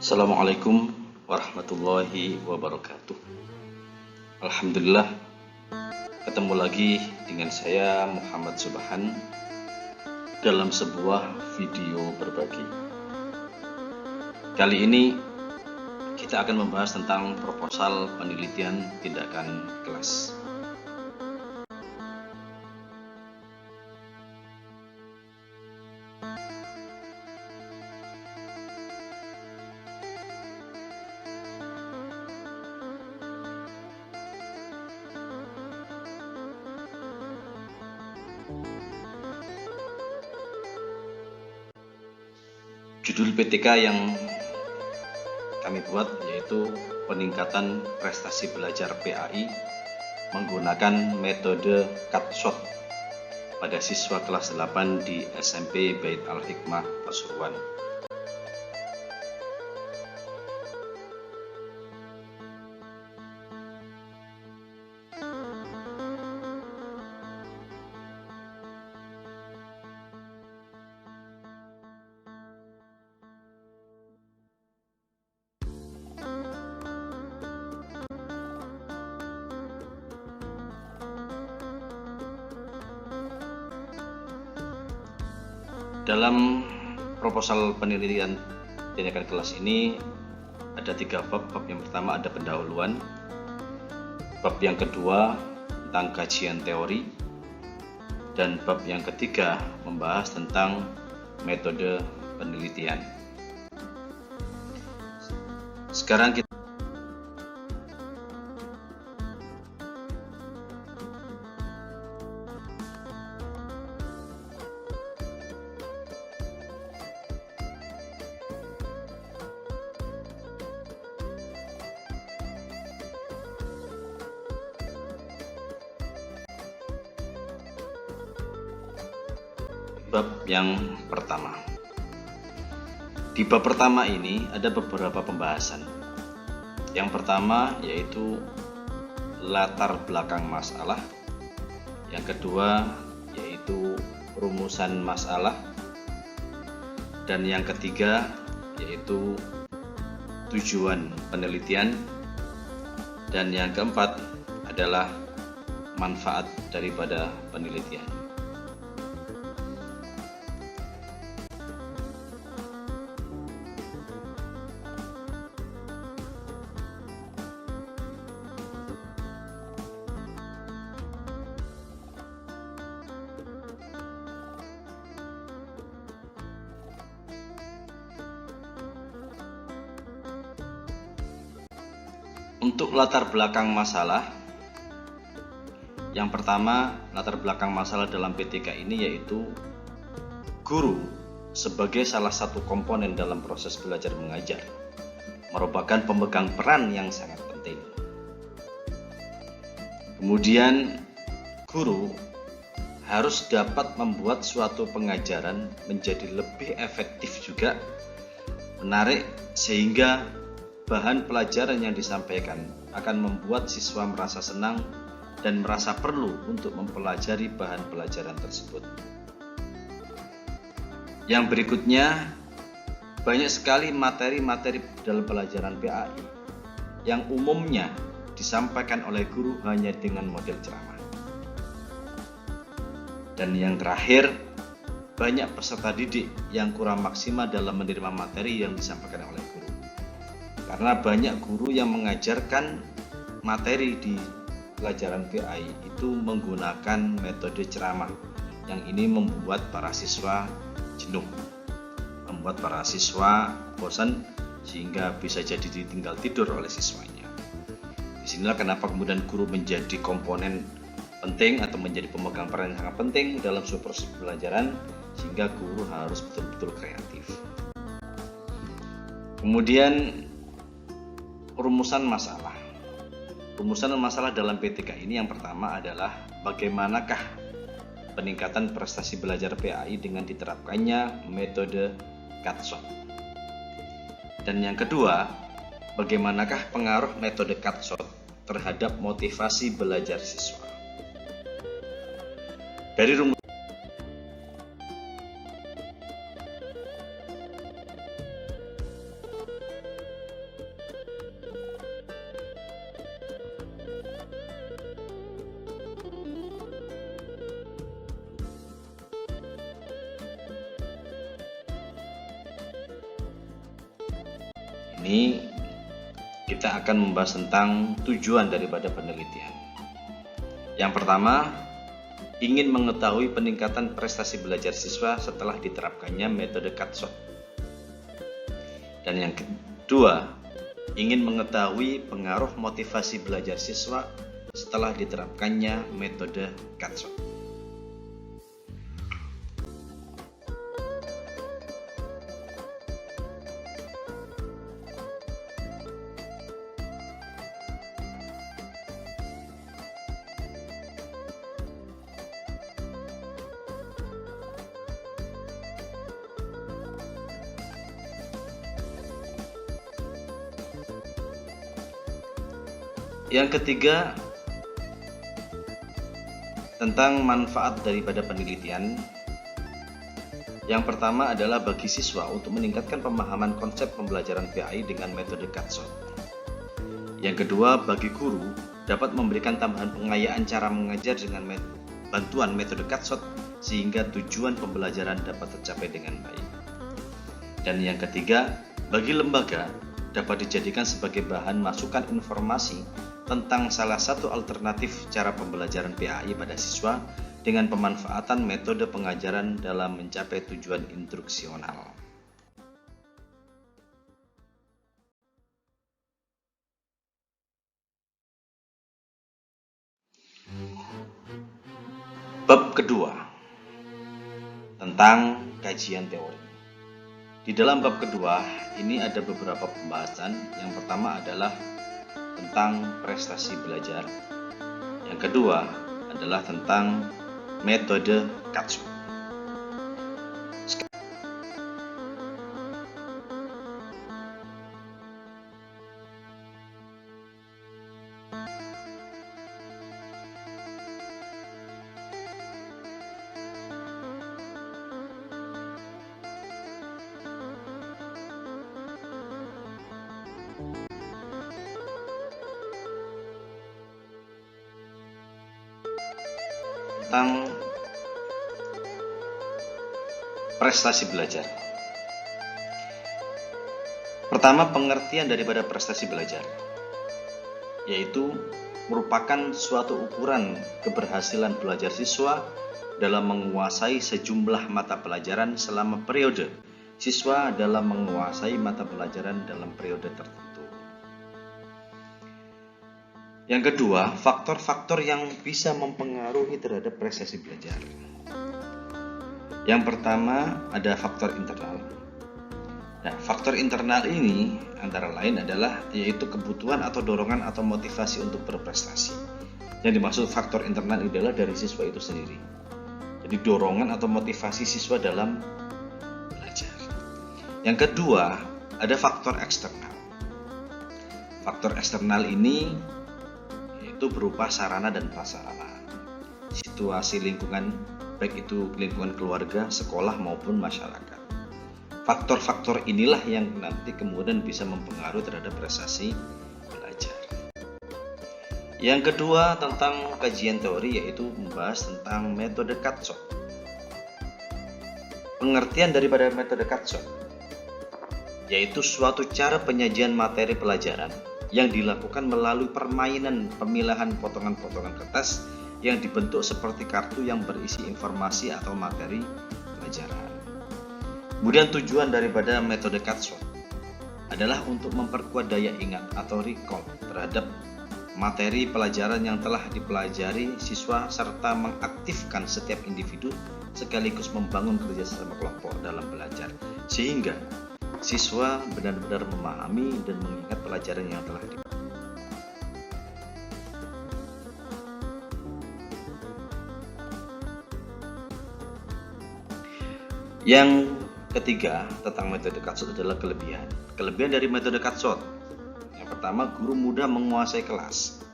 Assalamualaikum warahmatullahi wabarakatuh. Alhamdulillah, ketemu lagi dengan saya Muhammad Subhan dalam sebuah video berbagi. Kali ini kita akan membahas tentang proposal penelitian tindakan kelas. Judul PTK yang kami buat yaitu peningkatan prestasi belajar PAI menggunakan metode CutShot pada siswa kelas 8 di SMP Bait Al-Hikmah Pasuruan. Dalam proposal penelitian tindakan kelas ini ada 3 bab. Bab yang pertama ada pendahuluan, bab yang kedua tentang kajian teori, dan bab yang ketiga membahas tentang metode penelitian. Sekarang kita bab yang pertama. Di bab pertama ini ada beberapa pembahasan. Yang pertama yaitu latar belakang masalah. Yang kedua yaitu rumusan masalah. Dan yang ketiga yaitu tujuan penelitian. Dan yang keempat adalah manfaat daripada penelitian. Untuk latar belakang masalah, yang pertama latar belakang masalah dalam PTK ini yaitu guru sebagai salah satu komponen dalam proses belajar mengajar merupakan pemegang peran yang sangat penting. Kemudian guru harus dapat membuat suatu pengajaran menjadi lebih efektif juga, menarik, sehingga bahan pelajaran yang disampaikan akan membuat siswa merasa senang dan merasa perlu untuk mempelajari bahan pelajaran tersebut. Yang berikutnya, banyak sekali materi-materi dalam pelajaran PAI yang umumnya disampaikan oleh guru hanya dengan model ceramah. Dan yang terakhir, banyak peserta didik yang kurang maksimal dalam menerima materi yang disampaikan oleh guru. Karena banyak guru yang mengajarkan materi di pelajaran PAI itu menggunakan metode ceramah, yang ini membuat para siswa jenuh, membuat para siswa bosan, sehingga bisa jadi ditinggal tidur oleh siswanya. Disinilah kenapa kemudian guru menjadi komponen penting atau menjadi pemegang peran yang sangat penting dalam sebuah proses pembelajaran, sehingga guru harus betul-betul kreatif. Kemudian rumusan masalah. Rumusan masalah dalam PTK ini yang pertama adalah bagaimanakah peningkatan prestasi belajar PAI dengan diterapkannya metode CutShot. Dan yang kedua, bagaimanakah pengaruh metode CutShot terhadap motivasi belajar siswa. Dari rumus ini kita akan membahas tentang tujuan daripada penelitian. Yang pertama, ingin mengetahui peningkatan prestasi belajar siswa setelah diterapkannya metode Katsot. Dan yang kedua, ingin mengetahui pengaruh motivasi belajar siswa setelah diterapkannya metode Katsot. Yang ketiga, tentang manfaat daripada penelitian. Yang pertama adalah bagi siswa untuk meningkatkan pemahaman konsep pembelajaran PAI dengan metode Katsot. Yang kedua, bagi guru dapat memberikan tambahan pengayaan cara mengajar dengan bantuan metode Katsot sehingga tujuan pembelajaran dapat tercapai dengan baik. Dan yang ketiga, bagi lembaga dapat dijadikan sebagai bahan masukan informasi tentang salah satu alternatif cara pembelajaran PAI pada siswa dengan pemanfaatan metode pengajaran dalam mencapai tujuan instruksional. Bab kedua, tentang kajian teori. Di dalam bab kedua ini ada beberapa pembahasan. Yang pertama adalah tentang prestasi belajar. Yang kedua adalah tentang metode Katsot. Tentang prestasi belajar. Pertama, pengertian daripada prestasi belajar, yaitu merupakan suatu ukuran keberhasilan belajar siswa dalam menguasai sejumlah mata pelajaran selama periode siswa dalam menguasai mata pelajaran dalam periode tertentu. Yang kedua, faktor-faktor yang bisa mempengaruhi terhadap prestasi belajar. Yang pertama ada faktor internal. Nah, faktor internal ini antara lain adalah yaitu kebutuhan atau dorongan atau motivasi untuk berprestasi. Yang dimaksud faktor internal adalah dari siswa itu sendiri. Jadi dorongan atau motivasi siswa dalam belajar. Yang kedua, ada faktor eksternal. Faktor eksternal ini itu berupa sarana dan prasarana, situasi lingkungan, baik itu lingkungan keluarga, sekolah maupun masyarakat. Faktor-faktor inilah yang nanti kemudian bisa mempengaruhi terhadap prestasi belajar. Yang kedua tentang kajian teori, yaitu membahas tentang metode Katsot. Pengertian daripada metode Katsot yaitu suatu cara penyajian materi pelajaran yang dilakukan melalui permainan pemilahan potongan-potongan kertas yang dibentuk seperti kartu yang berisi informasi atau materi pelajaran. Kemudian tujuan daripada metode Katsot adalah untuk memperkuat daya ingat atau recall terhadap materi pelajaran yang telah dipelajari siswa serta mengaktifkan setiap individu sekaligus membangun kerjasama kelompok dalam belajar sehingga siswa benar-benar memahami dan mengingat pelajaran yang telah dipelajari. Yang ketiga tentang metode Katsot adalah kelebihan. Kelebihan dari metode Katsot. Yang pertama, guru mudah menguasai kelas.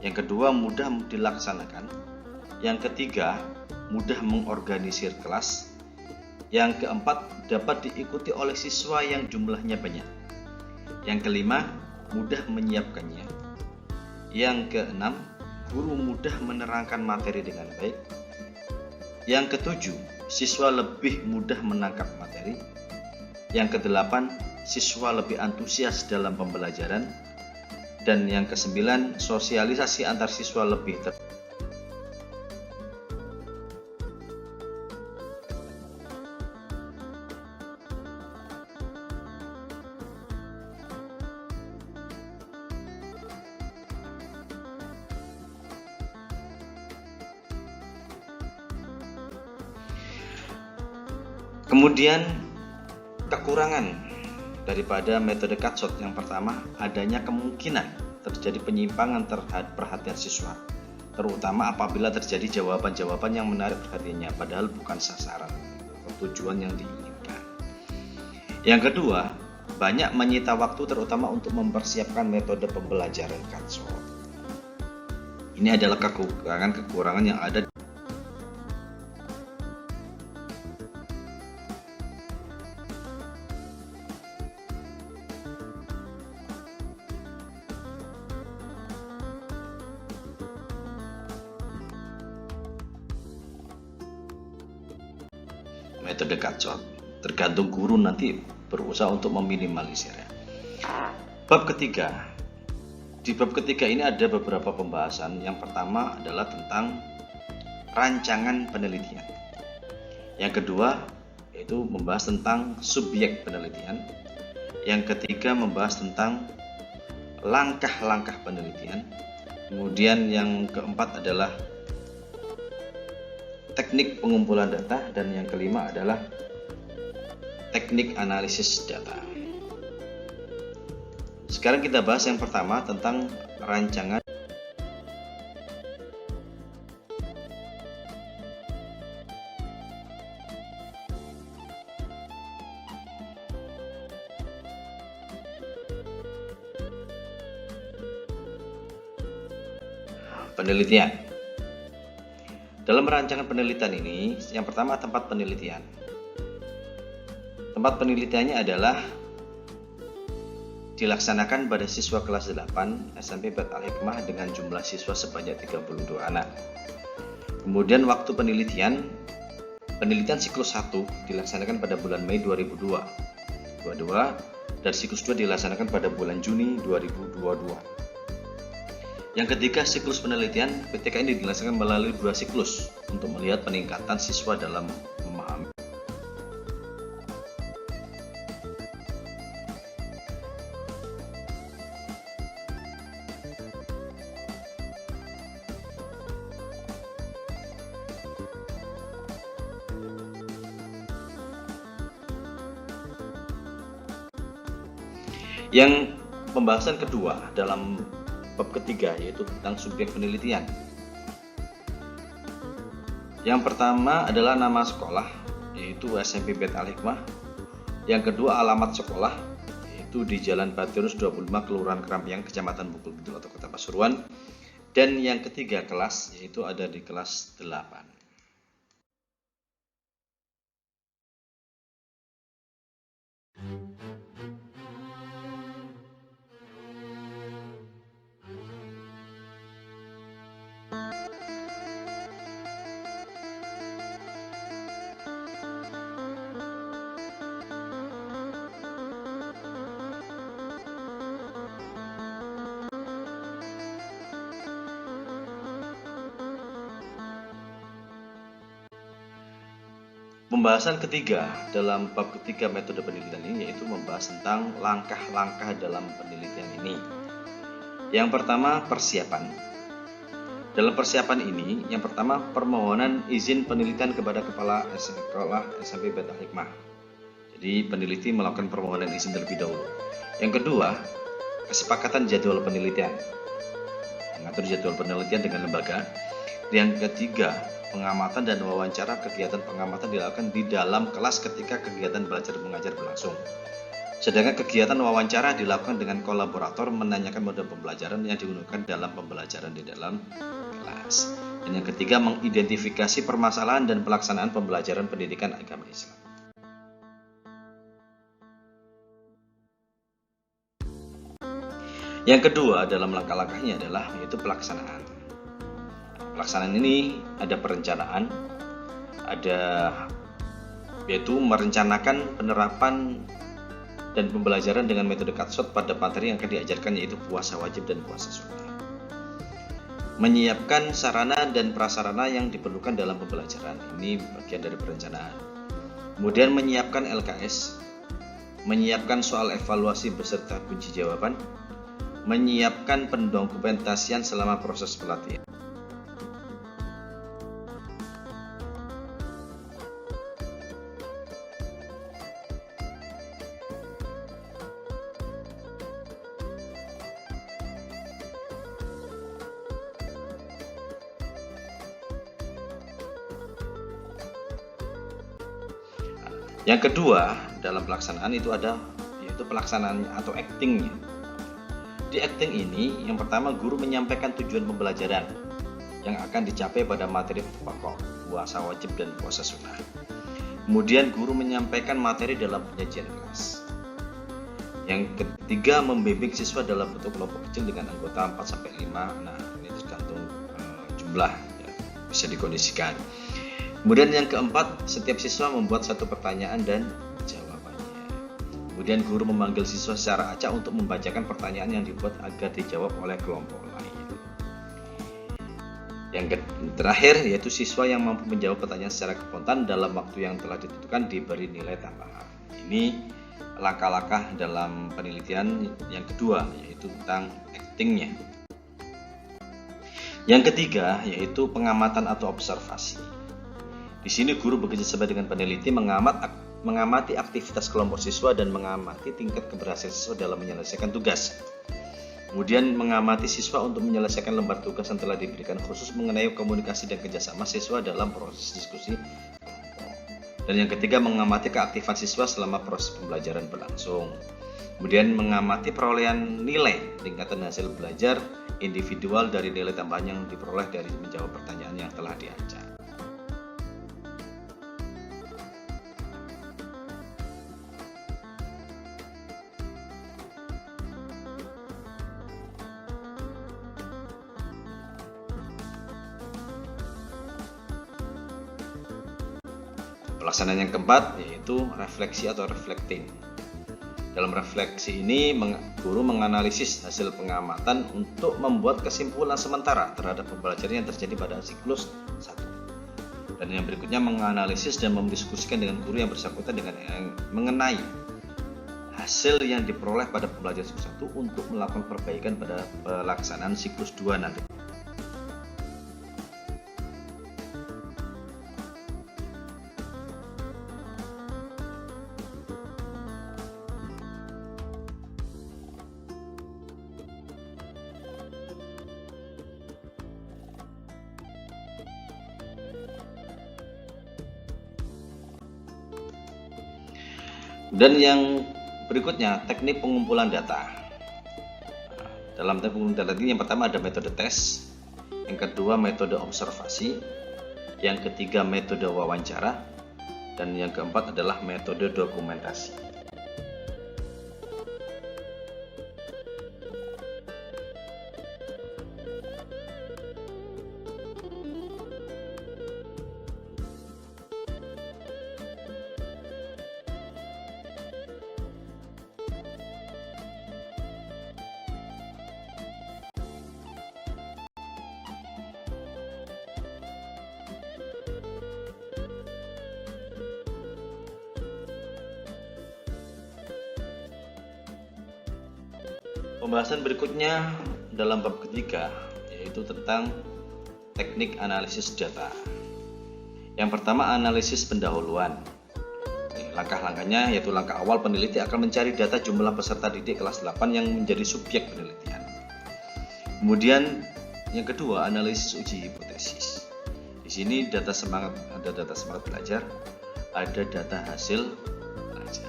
Yang kedua, mudah dilaksanakan. Yang ketiga, mudah mengorganisir kelas. Yang keempat, dapat diikuti oleh siswa yang jumlahnya banyak. Yang kelima, mudah menyiapkannya. Yang keenam, guru mudah menerangkan materi dengan baik. Yang ketujuh, siswa lebih mudah menangkap materi. Yang kedelapan, siswa lebih antusias dalam pembelajaran. Dan yang ke-9, sosialisasi antar siswa lebih Kemudian kekurangan daripada metode cut-shot yang pertama, adanya kemungkinan terjadi penyimpangan terhadap perhatian siswa, terutama apabila terjadi jawaban-jawaban yang menarik perhatiannya padahal bukan sasaran atau tujuan yang diinginkan. Yang kedua, banyak menyita waktu terutama untuk mempersiapkan metode pembelajaran cut-shot. Ini adalah kekurangan yang ada. Metode cut-shot tergantung guru nanti berusaha untuk meminimalisirnya. Bab ketiga. Di bab ketiga ini ada beberapa pembahasan. Yang pertama adalah tentang rancangan penelitian. Yang kedua yaitu membahas tentang subjek penelitian. Yang ketiga membahas tentang langkah-langkah penelitian. Kemudian yang keempat adalah teknik pengumpulan data, dan yang kelima adalah teknik analisis data. Sekarang kita bahas yang pertama tentang rancangan penelitian. Dalam rancangan penelitian ini, yang pertama tempat penelitian. Tempat penelitiannya adalah dilaksanakan pada siswa kelas 8 SMP Bait Al-Hikmah dengan jumlah siswa sebanyak 32 anak. Kemudian waktu penelitian siklus 1 dilaksanakan pada bulan Mei 2022 dan siklus 2 dilaksanakan pada bulan Juni 2022. Yang ketiga, siklus penelitian PTK ini dilaksanakan melalui 2 siklus untuk melihat peningkatan siswa dalam memahami. Yang pembahasan kedua dalam bab ketiga yaitu tentang subjek penelitian. Yang pertama adalah nama sekolah yaitu SMP Bait Al-Hikmah. Yang kedua alamat sekolah yaitu di Jalan Batirus 25 Kelurahan Kerampiang, Kecamatan Bukul Bidul atau Kota Pasuruan. Dan yang ketiga kelas yaitu ada di kelas 8. Pembahasan ketiga dalam bab ketiga metode penelitian ini yaitu membahas tentang langkah-langkah dalam penelitian ini. Yang pertama, persiapan. Dalam persiapan ini, yang pertama permohonan izin penelitian kepada Kepala Sekolah SMP Bait Al-Hikmah. Jadi peneliti melakukan permohonan izin terlebih dahulu. Yang kedua, kesepakatan jadwal penelitian. Mengatur jadwal penelitian dengan lembaga. Yang ketiga, pengamatan dan wawancara. Kegiatan pengamatan dilakukan di dalam kelas ketika kegiatan belajar mengajar berlangsung. Sedangkan kegiatan wawancara dilakukan dengan kolaborator menanyakan mode pembelajaran yang digunakan dalam pembelajaran di dalam kelas. Dan yang ketiga, mengidentifikasi permasalahan dan pelaksanaan pembelajaran pendidikan agama Islam. Yang kedua dalam langkah-langkahnya adalah yaitu pelaksanaan. Pelaksanaan ini ada perencanaan, ada yaitu merencanakan penerapan dan pembelajaran dengan metode cut-short pada materi yang akan diajarkan, yaitu puasa wajib dan puasa sunnah. Menyiapkan sarana dan prasarana yang diperlukan dalam pembelajaran, ini bagian dari perencanaan. Kemudian menyiapkan LKS, menyiapkan soal evaluasi beserta kunci jawaban, menyiapkan pendokumentasian selama proses pelatihan. Yang kedua dalam pelaksanaan itu ada yaitu pelaksanaan atau actingnya. Di acting ini yang pertama guru menyampaikan tujuan pembelajaran yang akan dicapai pada materi pokok puasa wajib dan puasa sunnah. Kemudian guru menyampaikan materi dalam penyajian kelas. Yang ketiga membimbing siswa dalam bentuk kelompok kecil dengan anggota 4-5. Nah, ini tergantung jumlah ya, bisa dikondisikan. Kemudian yang keempat, setiap siswa membuat satu pertanyaan dan jawabannya. Kemudian guru memanggil siswa secara acak untuk membacakan pertanyaan yang dibuat agar dijawab oleh kelompok lain. Yang terakhir yaitu siswa yang mampu menjawab pertanyaan secara spontan dalam waktu yang telah ditentukan diberi nilai tambahan. Ini langkah-langkah dalam penelitian yang kedua, yaitu tentang actingnya. Yang ketiga yaitu pengamatan atau observasi. Di sini guru bekerjasama dengan peneliti mengamati aktivitas kelompok siswa dan mengamati tingkat keberhasilan siswa dalam menyelesaikan tugas. Kemudian mengamati siswa untuk menyelesaikan lembar tugas yang telah diberikan, khusus mengenai komunikasi dan kerjasama siswa dalam proses diskusi kelompok. Dan yang ketiga mengamati keaktifan siswa selama proses pembelajaran berlangsung. Kemudian mengamati perolehan nilai tingkatan hasil belajar individual dari nilai tambahan yang diperoleh dari menjawab pertanyaan yang telah diajak. Pelaksanaan yang keempat yaitu refleksi atau reflecting. Dalam refleksi ini guru menganalisis hasil pengamatan untuk membuat kesimpulan sementara terhadap pembelajaran yang terjadi pada siklus 1. Dan yang berikutnya menganalisis dan mendiskusikan dengan guru yang bersangkutan mengenai hasil yang diperoleh pada pembelajaran siklus 1 untuk melakukan perbaikan pada pelaksanaan siklus 2 nanti. Dan yang berikutnya teknik pengumpulan data. Dalam teknik pengumpulan data ini yang pertama ada metode tes, yang kedua metode observasi, yang ketiga metode wawancara, dan yang keempat adalah metode dokumentasi. Pembahasan berikutnya dalam bab ketiga yaitu tentang teknik analisis data. Yang pertama analisis pendahuluan. Langkah-langkahnya yaitu langkah awal peneliti akan mencari data jumlah peserta didik kelas 8 yang menjadi subjek penelitian. Kemudian yang kedua analisis uji hipotesis. Di sini ada data semangat belajar, ada data hasil belajar.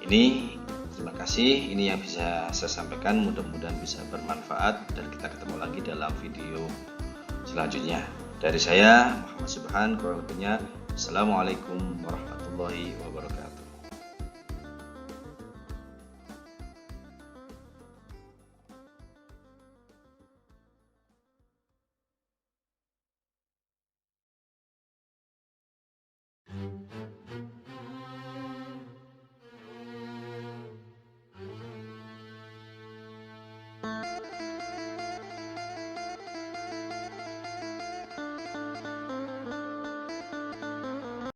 Ini terima kasih. kasih, ini yang bisa saya sampaikan, mudah-mudahan bisa bermanfaat dan kita ketemu lagi dalam video selanjutnya. Dari saya Muhammad Subhan, kurang lebihnya Assalamualaikum warahmatullahi wabarakatuh.